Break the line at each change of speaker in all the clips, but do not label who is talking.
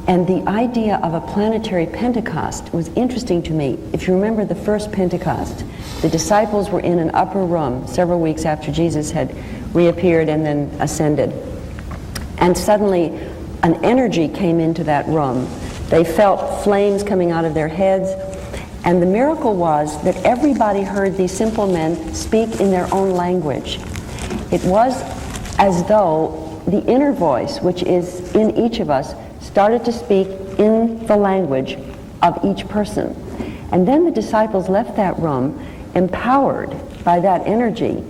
And the idea of a planetary Pentecost was interesting to me. If you remember the first Pentecost, the disciples were in an upper room several weeks after Jesus had reappeared and then ascended. And suddenly an energy came into that room. They felt flames coming out of their heads. And the miracle was that everybody heard these simple men speak in their own language. It was as though the inner voice, which is in each of us, started to speak in the language of each person. And then the disciples left that room empowered by that energy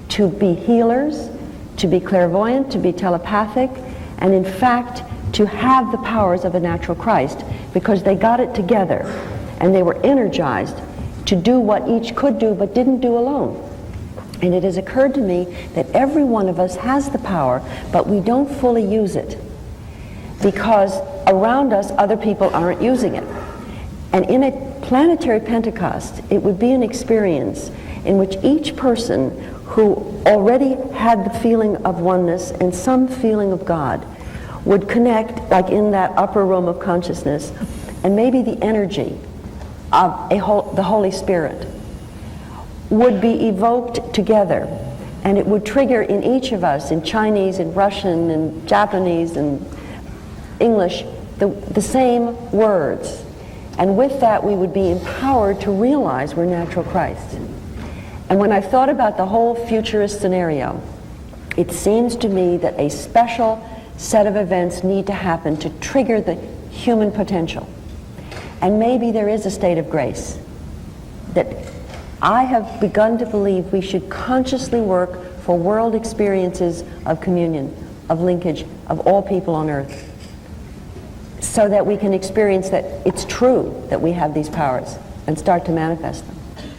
to be healers, to be clairvoyant, to be telepathic, and in fact to have the powers of a natural Christ, because they got it together and they were energized to do what each could do but didn't do alone. And it has occurred to me that every one of us has the power, but we don't fully use it because around us other people aren't using it. And in a planetary Pentecost, it would be an experience in which each person who already had the feeling of oneness and some feeling of God would connect, like in that upper room of consciousness, and maybe the energy of the Holy Spirit would be evoked together, and it would trigger in each of us, in Chinese, in Russian, in Japanese, and English, the same words. And with that, we would be empowered to realize we're natural Christ. And when I thought about the whole futurist scenario, it seems to me that a special set of events need to happen to trigger the human potential. And maybe there is a state of grace that I have begun to believe we should consciously work for world experiences of communion, of linkage, of all people on earth, so that we can experience that it's true that we have these powers and start to manifest them.